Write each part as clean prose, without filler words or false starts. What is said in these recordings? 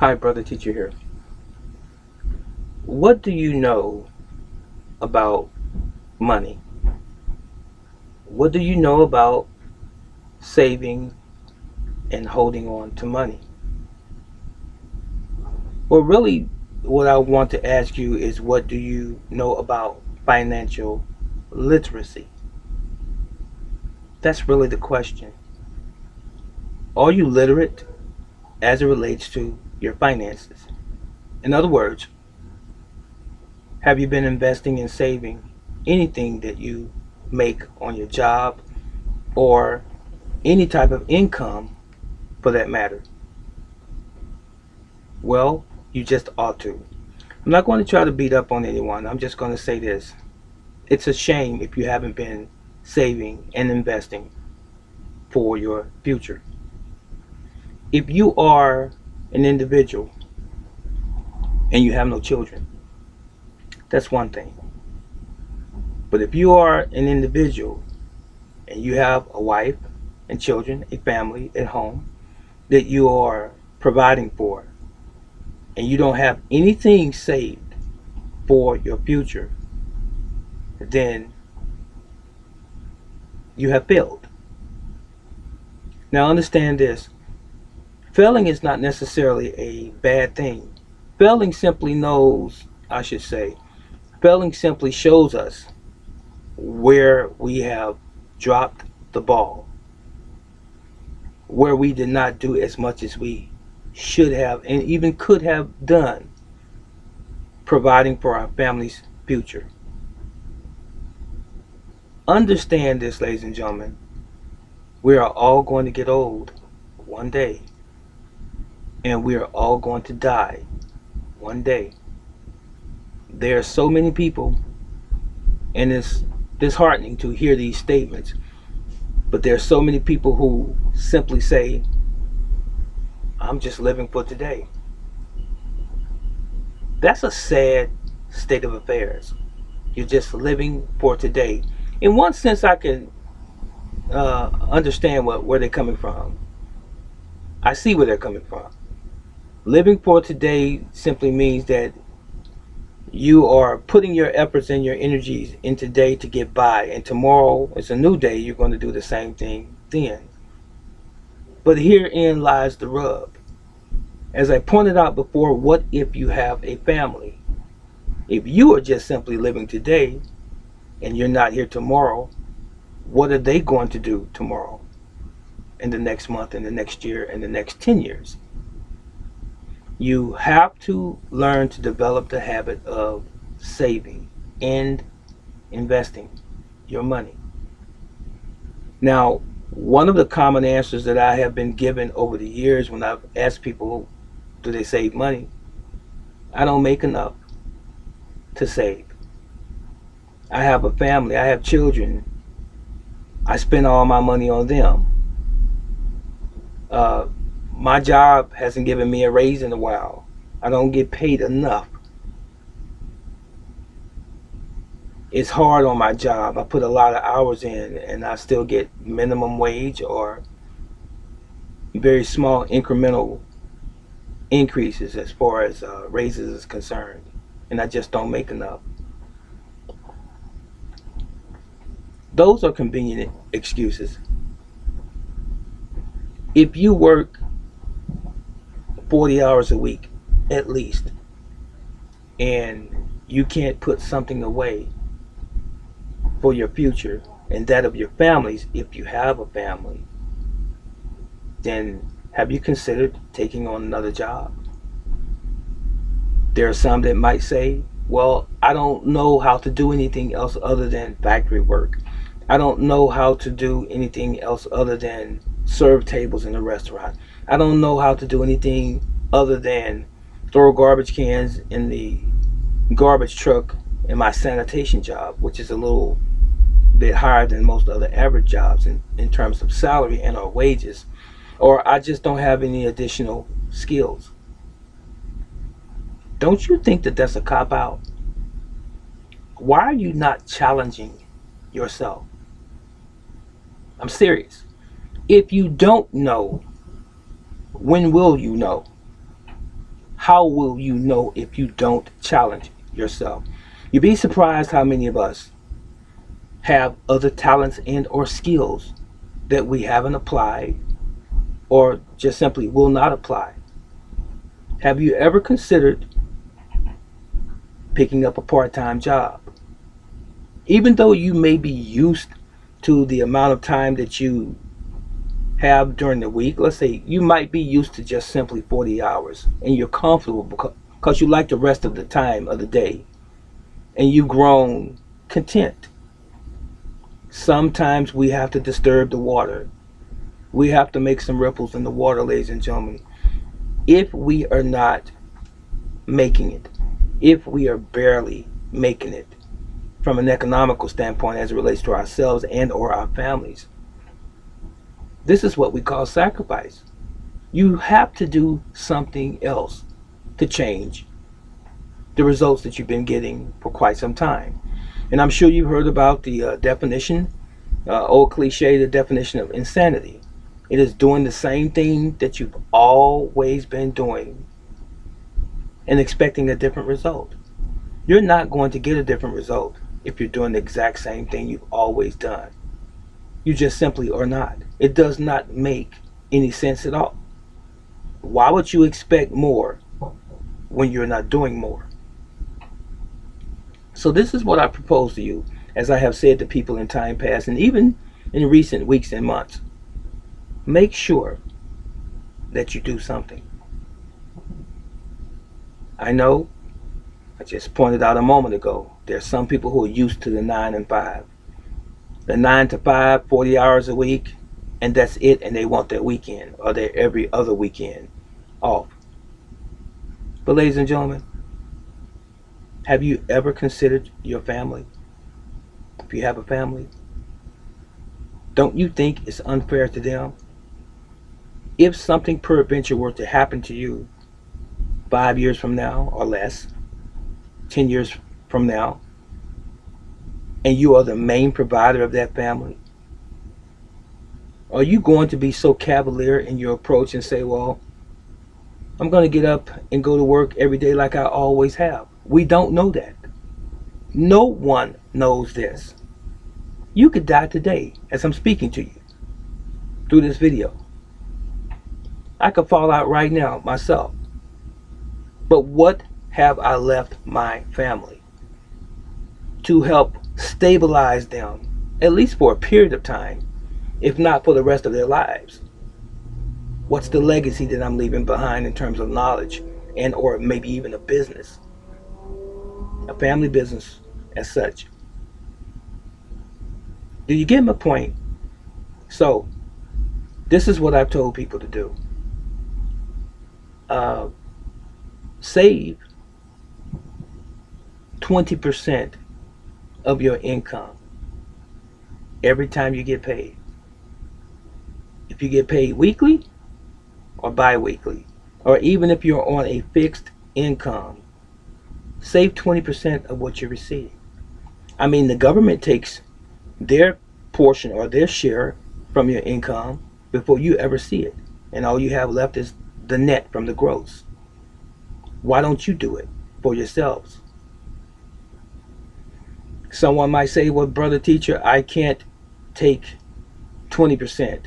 Hi, brother teacher here. What do you know about money? What do you know about saving and holding on to money? Well, really, what I want to ask you is what do you know about financial literacy? That's really the question. Are you literate as it relates to your finances? In other words, have you been investing and saving anything that you make on your job or any type of income for that matter? Well, you just ought to. I'm not going to try to beat up on anyone. I'm just going to say this. It's a shame if you haven't been saving and investing for your future. If you are an individual and you have no children, that's one thing. But if you are an individual and you have a wife and children, a family at home that you are providing for, and you don't have anything saved for your future, then you have failed. Now, understand this: failing is not necessarily a bad thing. Failing simply knows, I should say, failing simply shows us where we have dropped the ball, where we did not do as much as we should have and even could have done providing for our family's future. Understand this, ladies and gentlemen. We are all going to get old one day, and we are all going to die one day. There are so many people, and it's disheartening to hear these statements, but there are so many people who simply say, I'm just living for today. That's a sad state of affairs. You're just living for today. In one sense, I can understand where they're coming from. I see where they're coming from. Living for today simply means that you are putting your efforts and your energies in today to get by, and tomorrow is a new day. You're going to do the same thing then. But herein lies the rub. As I pointed out before, what if you have a family? If you are just simply living today and you're not here tomorrow, what are they going to do tomorrow, in the next month, in the next year, in the next 10 years? You have to learn to develop the habit of saving and investing your money. Now, one of the common answers that I have been given over the years when I've asked people, do they save money? I don't make enough to save. I have a family, I have children. I spend all my money on them. Uh, my job hasn't given me a raise in a while. I don't get paid enough. It's hard on my job. I put a lot of hours in and I still get minimum wage or very small incremental increases as far as raises is concerned. And I just don't make enough. Those are convenient excuses. If you work 40 hours a week at least and you can't put something away for your future and that of your families, if you have a family, then have you considered taking on another job? There are some that might say, well, I don't know how to do anything else other than factory work. I don't know how to do anything else other than serve tables in a restaurant. I don't know how to do anything other than throw garbage cans in the garbage truck in my sanitation job, which is a little bit higher than most other average jobs in terms of salary and or wages. Or I just don't have any additional skills. Don't you think that that's a cop out? Why are you not challenging yourself? I'm serious. If you don't know, when will you know? how will you know if you don't challenge yourself? You'd be surprised how many of us have other talents and or skills that we haven't applied or just simply will not apply. Have you ever considered picking up a part-time job? Even though you may be used to the amount of time that you have during the week, let's say you might be used to just simply 40 hours and you're comfortable because you like the rest of the time of the day and you've grown content. Sometimes we have to disturb the water. We have to make some ripples in the water, ladies and gentlemen. If we are not making it, if we are barely making it from an economical standpoint as it relates to ourselves and or our families, this is what we call sacrifice. You have to do something else to change the results that you've been getting for quite some time. And I'm sure you've heard about the definition, old cliche, the definition of insanity. It is doing the same thing that you've always been doing and expecting a different result. You're not going to get a different result if you're doing the exact same thing you've always done. You just simply are not. It does not make any sense at all. Why would you expect more when you're not doing more? So this is what I propose to you, as I have said to people in time past and even in recent weeks and months. Make sure that you do something. I know, I just pointed out a moment ago, there's some people who are used to the 9 and 5. The 9 to 5, 40 hours a week, and that's it, and they want their weekend or their every other weekend off. But ladies and gentlemen, have you ever considered your family? If you have a family, don't you think it's unfair to them? If something peradventure were to happen to you 5 years from now or less, 10 years from now, and you are the main provider of that family, are you going to be so cavalier in your approach and say, well, I'm going to get up and go to work every day like I always have? We don't know that. No one knows this. You could die today as I'm speaking to you through this video. I could fall out right now myself. But what have I left my family? To help stabilize them, at least for a period of time, if not for the rest of their lives. What's the legacy that I'm leaving behind in terms of knowledge and or maybe even a business? A family business as such. Do you get my point? So, this is what I've told people to do. Save 20% of your income every time you get paid. If you get paid weekly or bi-weekly, or even if you're on a fixed income, save 20% of what you receive. I mean, the government takes their portion or their share from your income before you ever see it. And all you have left is the net from the gross. Why don't you do it for yourselves? Someone might say, well, brother teacher, I can't take 20%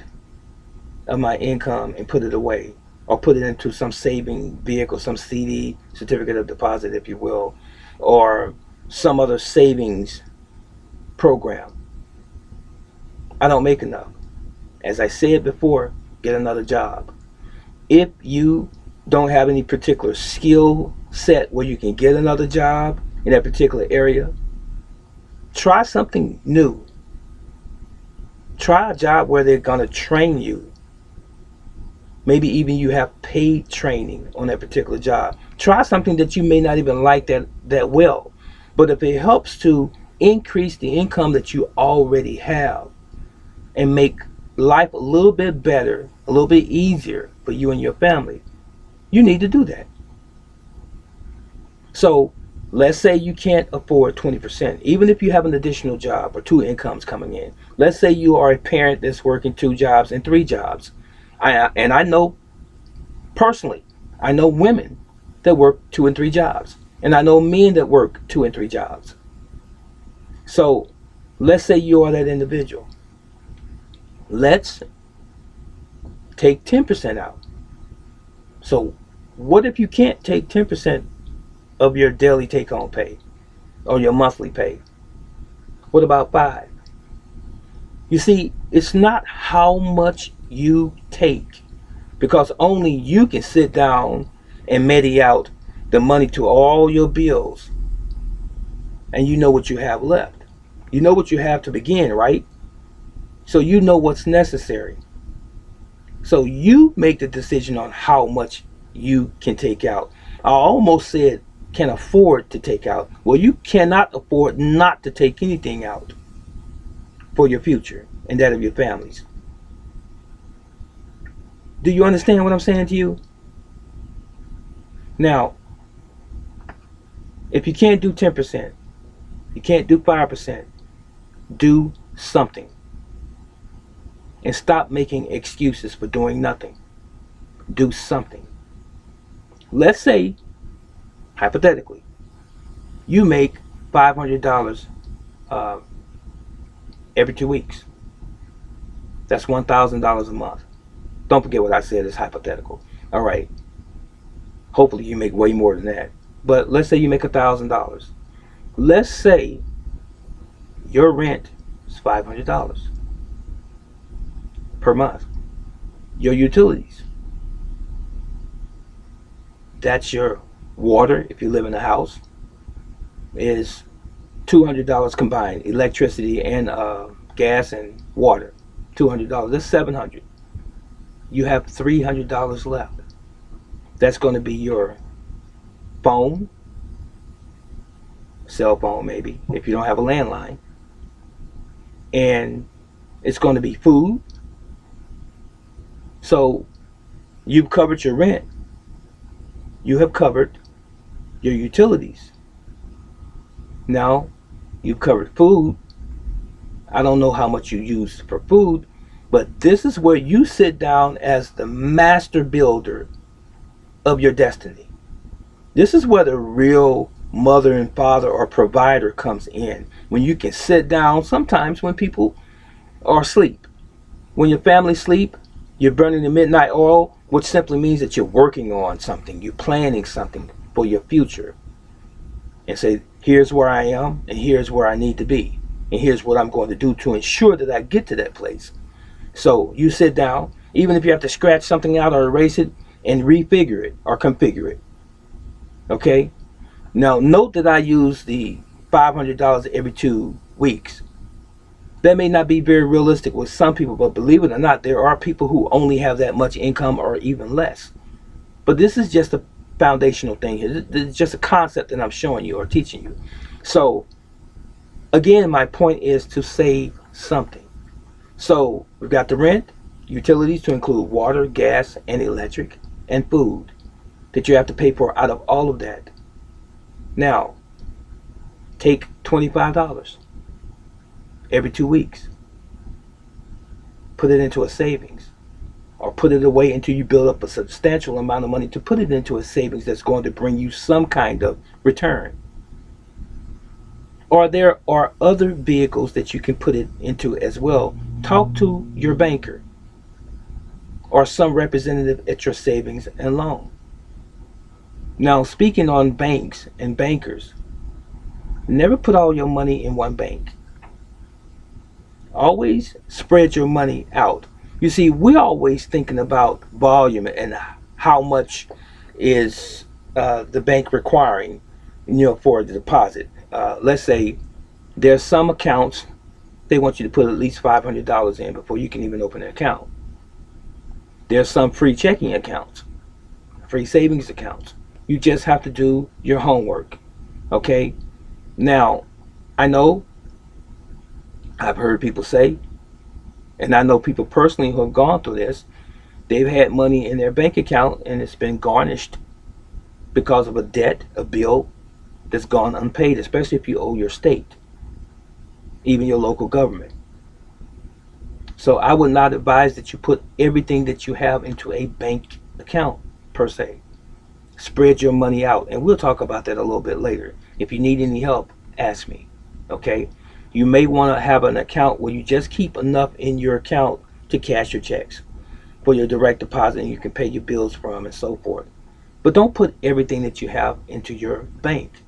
of my income and put it away or put it into some saving vehicle, some CD, certificate of deposit, if you will, or some other savings program. I don't make enough. As I said before, get another job. If you don't have any particular skill set where you can get another job in that particular area, try something new. Try a job where they're going to train you. Maybe even you have paid training on that particular job. Try something that you may not even like that well. But if it helps to increase the income that you already have and make life a little bit better, a little bit easier for you and your family, you need to do that. So let's say you can't afford 20%, even if you have an additional job or 2 incomes coming in. Let's say you are a parent that's working 2 jobs and 3 jobs. I know personally, I know women that work 2 and 3 jobs. And I know men that work 2 and 3 jobs. So let's say you are that individual. Let's take 10% out. So what if you can't take 10% of your daily take home pay or your monthly pay? What about 5? You see, it's not how much you take, because only you can sit down and medi out the money to all your bills, and you know what you have left. You know what you have to begin, right? So you know what's necessary. So you make the decision on how much you can take out. I almost said can afford to take out. Well, you cannot afford not to take anything out for your future and that of your families. Do you understand what I'm saying to you? Now, if you can't do 10%, you can't do 5%, do something. And stop making excuses for doing nothing. Do something. Let's say, hypothetically, you make $500 uh, every 2 weeks. That's $1,000 a month. Don't forget what I said is hypothetical. All right. Hopefully you make way more than that. But let's say you make $1,000. Let's say your rent is $500 per month. Your utilities, that's your water if you live in a house, is $200 combined. Electricity and gas and water, $200. That's $700. You have $300 left. That's going to be your phone, cell phone maybe, if you don't have a landline. And it's going to be food. So you've covered your rent. You have covered your utilities. Now you've covered food. I don't know how much you use for food, but this is where you sit down as the master builder of your destiny. This is where the real mother and father or provider comes in. When you can sit down, sometimes when people are asleep. When your family sleep, you're burning the midnight oil, which simply means that you're working on something. You're planning something for your future. And say, here's where I am, and here's where I need to be. And here's what I'm going to do to ensure that I get to that place. So you sit down, even if you have to scratch something out or erase it, and refigure it or configure it. Okay? Now, note that I use the $500 every 2 weeks. That may not be very realistic with some people, but believe it or not, there are people who only have that much income or even less. But this is just a foundational thing here. This is just a concept that I'm showing you or teaching you. So, again, my point is to save something. So, we've got the rent, utilities to include water, gas, and electric, and food that you have to pay for out of all of that. Now, take $25 every 2 weeks. Put it into a savings, or put it away until you build up a substantial amount of money to put it into a savings that's going to bring you some kind of return. Or there are other vehicles that you can put it into as well. Talk to your banker or some representative at your savings and loan. Now, speaking on banks and bankers, never put all your money in one bank. Always spread your money out. You see, we're always thinking about volume and how much is the bank requiring, for the deposit. Let's say there's some accounts they want you to put at least $500 in before you can even open an account. There's some free checking accounts, free savings accounts. You just have to do your homework. Okay? Now, I know I've heard people say, and I know people personally who have gone through this, they've had money in their bank account and it's been garnished because of a debt, a bill that's gone unpaid, especially if you owe your state, even your local government. So I would not advise that you put everything that you have into a bank account per se. Spread your money out, and we'll talk about that a little bit later. If you need any help, ask me. Okay? You may want to have an account where you just keep enough in your account to cash your checks for your direct deposit, and you can pay your bills from and so forth. But don't put everything that you have into your bank,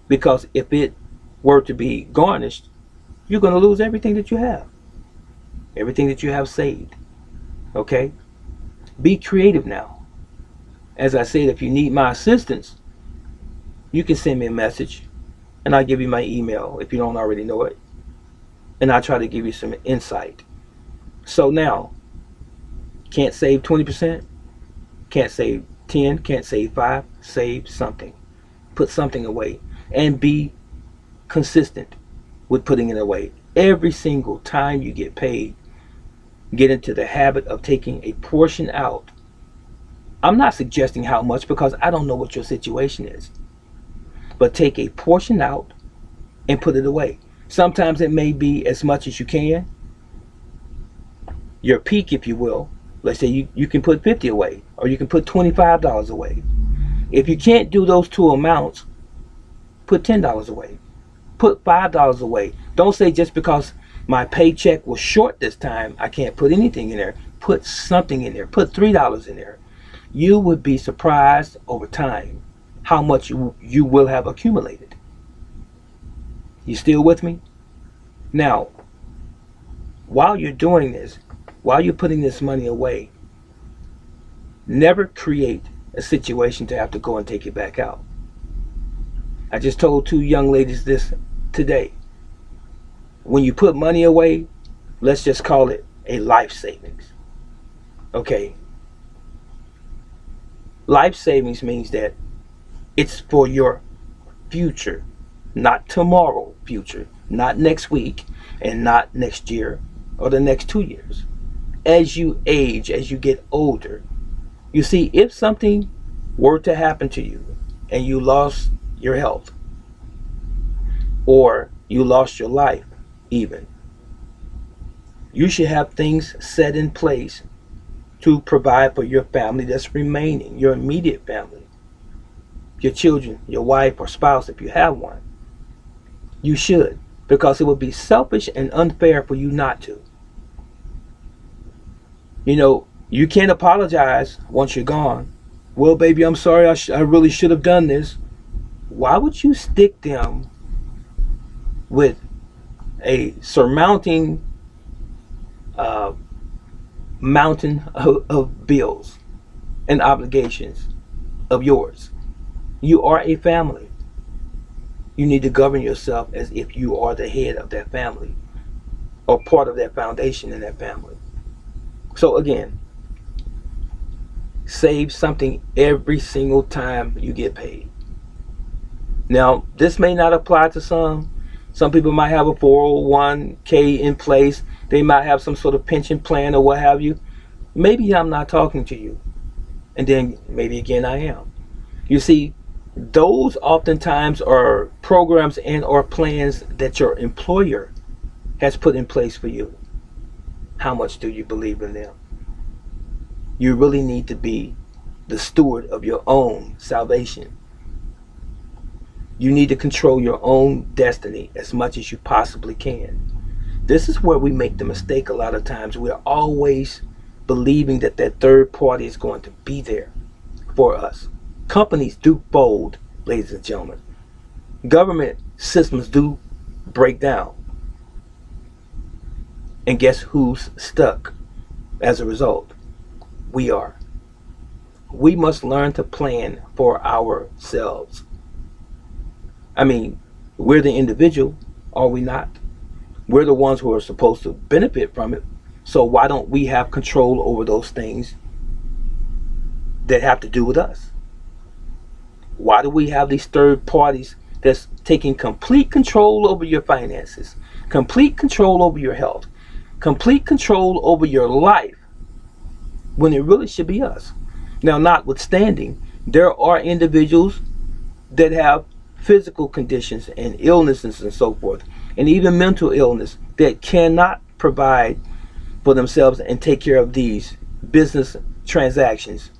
because if it were to be garnished, you're going to lose everything that you have saved. Okay? Be creative now. As I said, if you need my assistance, you can send me a message and I'll give you my email if you don't already know it. And I'll try to give you some insight. So now, can't save 20%, can't save 10, can't save 5, save something. Put something away and be consistent with putting it away. Every single time you get paid, get into the habit of taking a portion out. I'm not suggesting how much because I don't know what your situation is. But take a portion out and put it away. Sometimes it may be as much as you can. Your peak, if you will. Let's say you can put 50 away, or you can put $25 away. If you can't do those two amounts, put $10 away. Put $5 away. Don't say just because my paycheck was short this time, I can't put anything in there. Put something in there. Put $3 in there. You would be surprised over time how much you will have accumulated. You still with me? Now, while you're doing this, while you're putting this money away, never create a situation to have to go and take it back out. I just told two young ladies this today. When you put money away, let's just call it a life savings. Okay. Life savings means that it's for your future, not tomorrow future, not next week, and not next year or the next 2 years. As you age, as you get older, you see, if something were to happen to you and you lost your health or you lost your life even, you should have things set in place to provide for your family that's remaining, your immediate family, your children, your wife or spouse if you have one. You should, because it would be selfish and unfair for you not to. You know, you can't apologize once you're gone. Well, baby, I'm sorry, I really should have done this. Why would you stick them with a surmounting mountain of bills and obligations of yours? You are a family. You need to govern yourself as if you are the head of that family or part of that foundation in that family. So again, save something every single time you get paid. Now, this may not apply to some. Some people might have a 401k in place. They might have some sort of pension plan or what have you. Maybe I'm not talking to you. And then maybe again I am. You see, those oftentimes are programs and or plans that your employer has put in place for you. How much do you believe in them? You really need to be the steward of your own salvation. You need to control your own destiny as much as you possibly can. This is where we make the mistake a lot of times. We're always believing that that third party is going to be there for us. Companies do fold, ladies and gentlemen. Government systems do break down. And guess who's stuck as a result? We are. We must learn to plan for ourselves. I mean, we're the individual, are we not? We're the ones who are supposed to benefit from it. So why don't we have control over those things that have to do with us? Why do we have these third parties that's taking complete control over your finances, complete control over your health, complete control over your life, when it really should be us? Now, notwithstanding, there are individuals that have physical conditions and illnesses and so forth, and even mental illness, that cannot provide for themselves and take care of these business transactions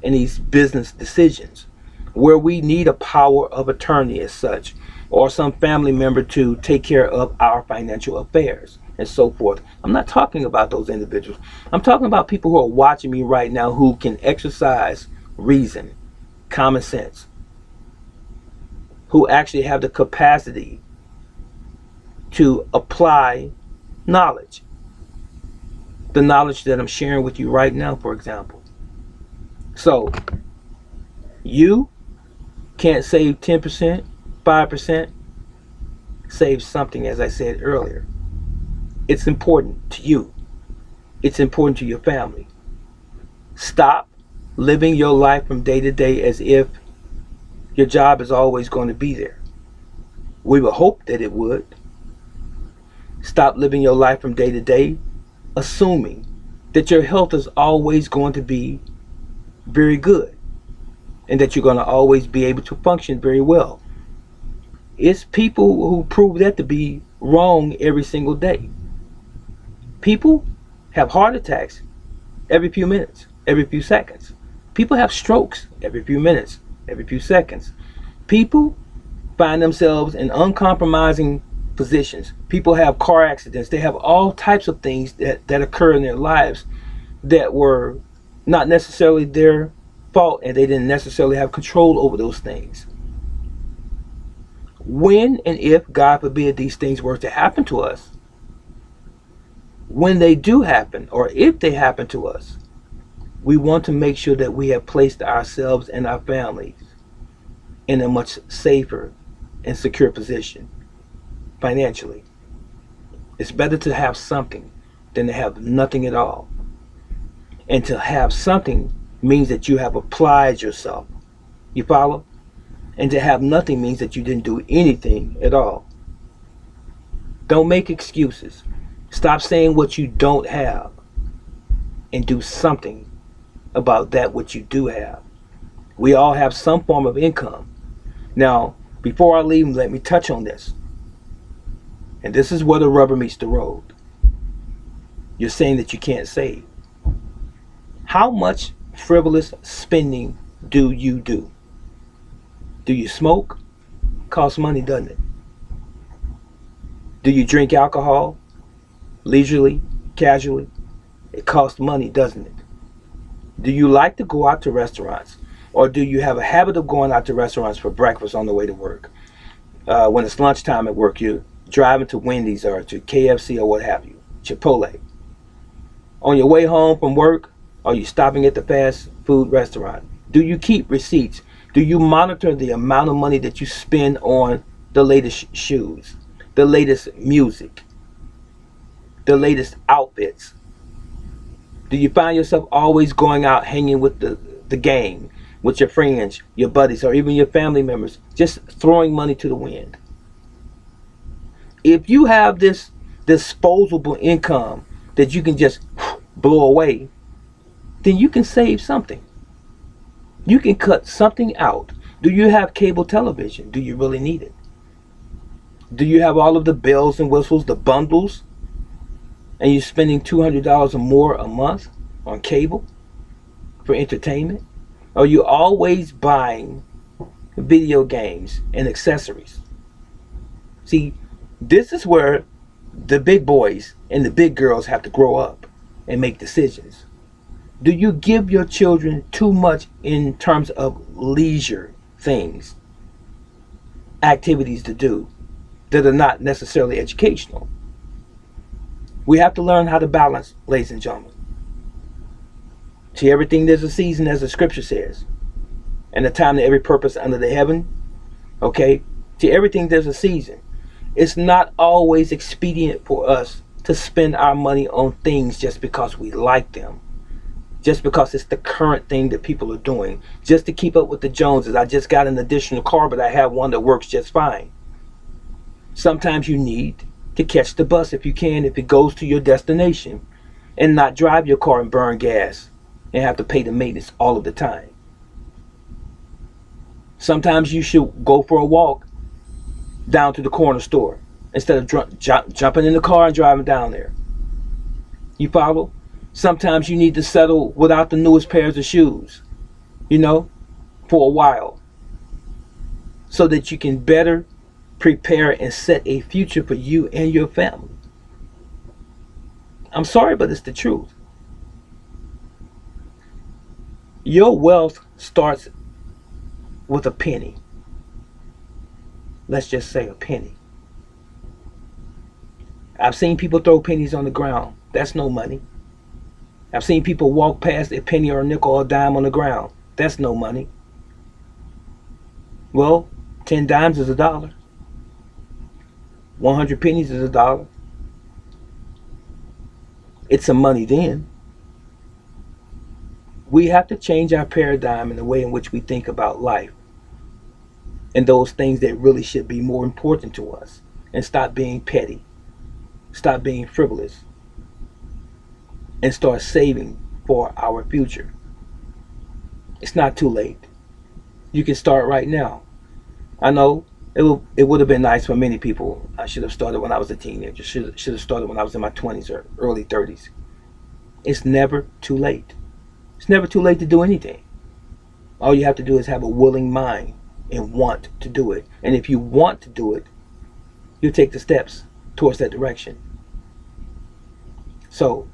in these business decisions where we need a power of attorney as such, or some family member to take care of our financial affairs and so forth. I'm not talking about those individuals. I'm talking about people who are watching me right now who can exercise reason, common sense, who actually have the capacity to apply knowledge. The knowledge that I'm sharing with you right now, for example. So, you can't save 10%, 5%, save something, as I said earlier. It's important to you. It's important to your family. Stop living your life from day to day as if your job is always going to be there. We would hope that it would. Stop living your life from day to day assuming that your health is always going to be very good and that you're going to always be able to function very well. It's people who prove that to be wrong every single day. People have heart attacks every few minutes, every few seconds. People have strokes every few minutes, every few seconds. People find themselves in uncompromising positions. People have car accidents. They have all types of things that occur in their lives that were not necessarily their fault, and they didn't necessarily have control over those things. When and if, God forbid, these things were to happen to us, when they do happen, or if they happen to us, we want to make sure that we have placed ourselves and our families in a much safer and secure position financially. It's better to have something than to have nothing at all. And to have something means that you have applied yourself. You follow? And to have nothing means that you didn't do anything at all. Don't make excuses. Stop saying what you don't have and do something about that which you do have. We all have some form of income. Now, before I leave, let me touch on this. And this is where the rubber meets the road. You're saying that you can't save. How much frivolous spending do you do? Do you smoke? Costs money, doesn't it? Do you drink alcohol? Leisurely, casually? It costs money, doesn't it? Do you like to go out to restaurants? Or do you have a habit of going out to restaurants for breakfast on the way to work? When it's lunchtime at work, you're driving to Wendy's or to KFC or what have you, Chipotle. On your way home from work, are you stopping at the fast food restaurant? Do you keep receipts? Do you monitor the amount of money that you spend on the latest shoes, the latest music, the latest outfits? Do you find yourself always going out hanging with the gang, with your friends, your buddies, or even your family members, just throwing money to the wind? If you have this disposable income that you can just blow away, then you can save something. You can cut something out. Do you have cable television? Do you really need it? Do you have all of the bells and whistles, the bundles, and you're spending $200 or more a month on cable for entertainment? Are you always buying video games and accessories? See, this is where the big boys and the big girls have to grow up and make decisions. Do you give your children too much in terms of leisure things, activities to do that are not necessarily educational? We have to learn how to balance, ladies and gentlemen. To everything there's a season, as the scripture says, and a time to every purpose under the heaven. Okay? To everything there's a season. It's not always expedient for us to spend our money on things just because we like them. Just because it's the current thing that people are doing. Just to keep up with the Joneses. I just got an additional car, but I have one that works just fine. Sometimes you need to catch the bus if you can, if it goes to your destination, and not drive your car and burn gas and have to pay the maintenance all of the time. Sometimes you should go for a walk down to the corner store instead of jumping in the car and driving down there. You follow? Sometimes you need to settle without the newest pairs of shoes you know, for a while, so that you can better prepare and set a future for you and your family. I'm sorry, but it's the truth. Your wealth starts with a penny. Let's just say a penny. I've seen people throw pennies on the ground. That's no money. I've seen people walk past a penny or a nickel or a dime on the ground. That's no money. Well, 10 dimes is $1. 100 pennies is $1. It's some money then. We have to change our paradigm in the way in which we think about life and those things that really should be more important to us, and stop being petty, stop being frivolous, and start saving for our future. It's not too late. You can start right now. I know it would have been nice for many people. I should have started when I was a teenager. Should have started when I was in my 20s or early 30s. It's never too late. It's never too late to do anything. All you have to do is have a willing mind and want to do it. And if you want to do it, you take the steps towards that direction. So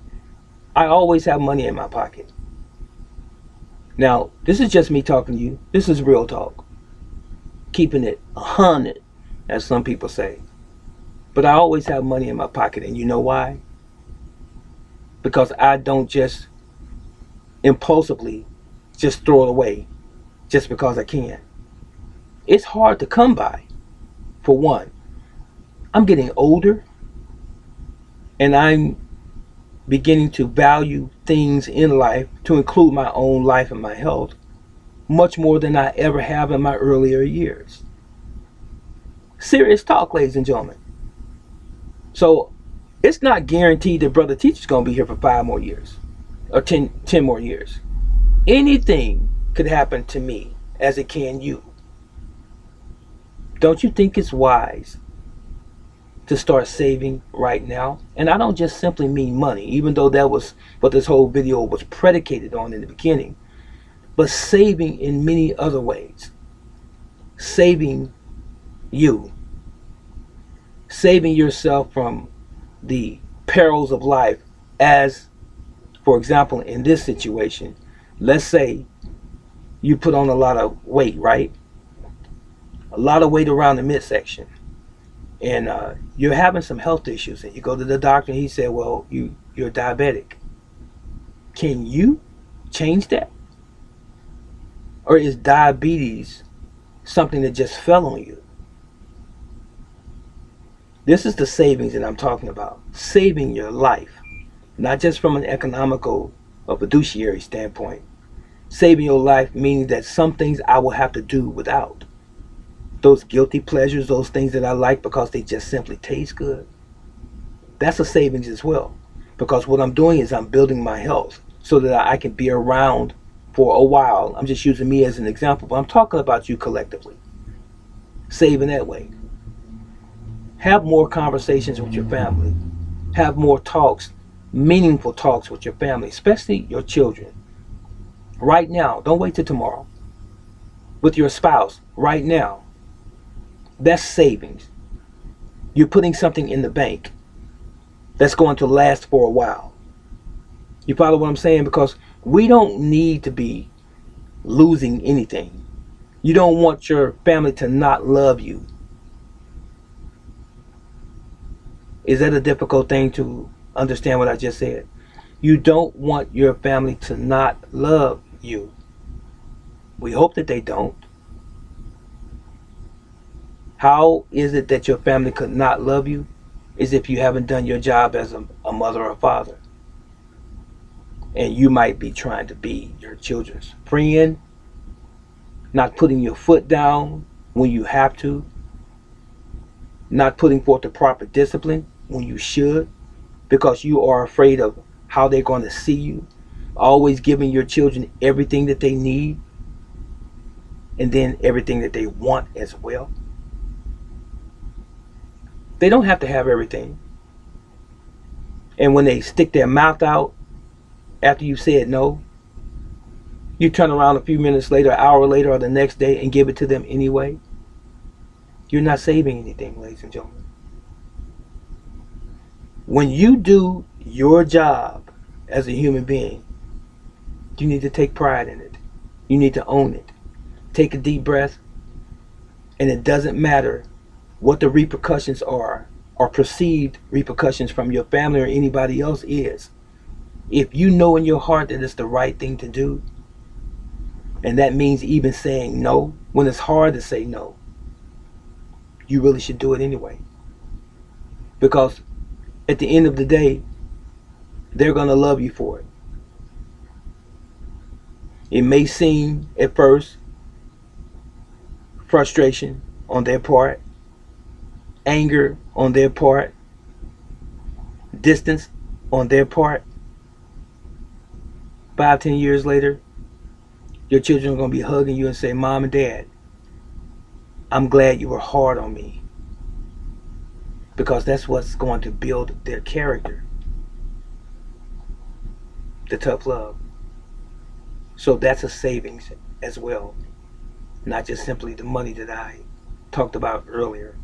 I always have money in my pocket. Now, this is just me talking to you. This is real talk. Keeping it 100, as some people say. But I always have money in my pocket, and you know why? Because I don't just impulsively just throw it away just because I can. It's hard to come by. For one, I'm getting older, and I'm beginning to value things in life, to include my own life and my health, much more than I ever have in my earlier years. Serious talk, ladies and gentlemen. So it's not guaranteed that Brother Teacher's going to be here for 5 more years or 10 more years. Anything could happen to me as it can you. Don't you think it's wise to start saving right now? And I don't just simply mean money, even though that was what this whole video was predicated on in the beginning, but saving in many other ways. Saving you. Saving yourself from the perils of life. As, for example, in this situation, let's say you put on a lot of weight, right? A lot of weight around the midsection. And you're having some health issues, and you go to the doctor and he said, well, you're diabetic. Can you change that? Or is diabetes something that just fell on you? This is the savings that I'm talking about. Saving your life. Not just from an economical or fiduciary standpoint. Saving your life meaning that some things I will have to do without. Those guilty pleasures, those things that I like because they just simply taste good. That's a savings as well. Because what I'm doing is I'm building my health so that I can be around for a while. I'm just using me as an example, but I'm talking about you collectively. Saving that way. Have more conversations with your family. Have more talks, meaningful talks with your family, especially your children. Right now. Don't wait till tomorrow. With your spouse. Right now. That's savings. You're putting something in the bank that's going to last for a while. You follow what I'm saying? Because we don't need to be losing anything. You don't want your family to not love you. Is that a difficult thing to understand what I just said? You don't want your family to not love you. We hope that they don't. How is it that your family could not love you? Is if you haven't done your job as a mother or father. And you might be trying to be your children's friend, not putting your foot down when you have to, not putting forth the proper discipline when you should, because you are afraid of how they're going to see you, always giving your children everything that they need, and then everything that they want as well. They don't have to have everything. And when they stick their mouth out after you said no, You turn around a few minutes later, an hour later, or the next day and give it to them anyway. You're not saving anything, ladies and gentlemen. When you do your job as a human being, you need to take pride in it. You need to own it. Take a deep breath, and it doesn't matter what the repercussions are or perceived repercussions from your family or anybody else is. If you know in your heart that it's the right thing to do, and that means even saying no when it's hard to say no, you really should do it anyway. Because at the end of the day, they're going to love you for it. It may seem at first frustration on their part, anger on their part, distance on their part. 5, 10 years later, your children are going to be hugging you and say, Mom and Dad, I'm glad you were hard on me. Because that's what's going to build their character. The tough love. So that's a savings as well. Not just simply the money that I talked about earlier.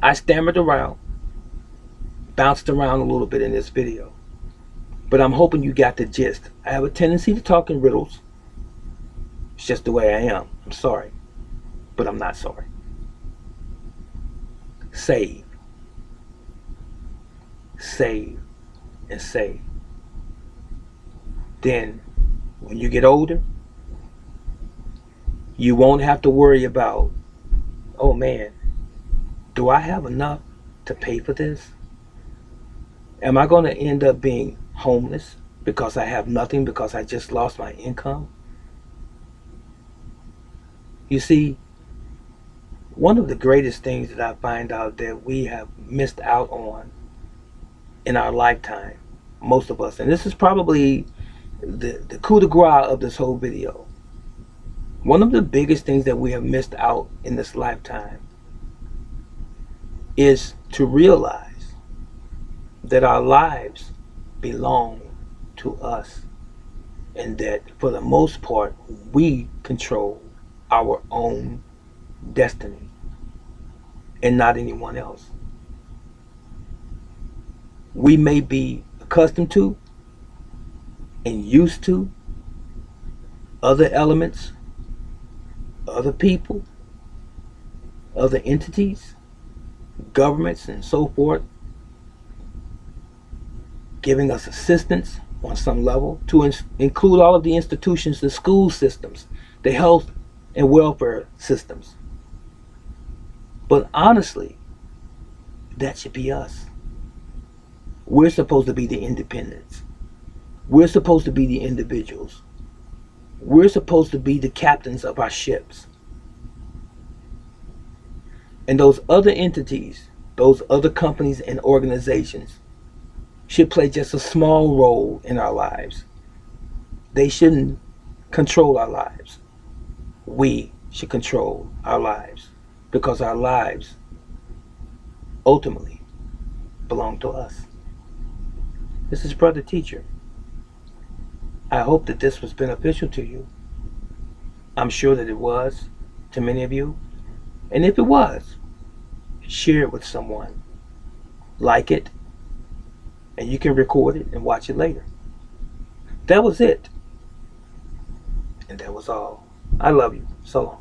I stammered around, bounced around a little bit in this video. But I'm hoping you got the gist. I have a tendency to talk in riddles. It's just the way I am. I'm sorry. But I'm not sorry. Save. Save. And save. Then, when you get older, you won't have to worry about, oh man, do I have enough to pay for this? Am I going to end up being homeless because I have nothing because I just lost my income? You see, one of the greatest things that I find out that we have missed out on in our lifetime, most of us, and this is probably the coup de grace of this whole video. One of the biggest things that we have missed out in this lifetime is to realize that our lives belong to us, and that for the most part we control our own destiny and not anyone else. We may be accustomed to and used to other elements, other people, other entities, governments, and so forth, giving us assistance on some level, to include all of the institutions, the school systems, the health and welfare systems. But honestly, that should be us. We're supposed to be the independents. We're supposed to be the individuals. We're supposed to be the captains of our ships. And those other entities, those other companies and organizations should play just a small role in our lives. They shouldn't control our lives. We should control our lives, because our lives ultimately belong to us. This is Brother Teacher. I hope that this was beneficial to you. I'm sure that it was to many of you. And if it was, share it with someone. Like it. And you can record it and watch it later. That was it. And that was all. I love you. So long.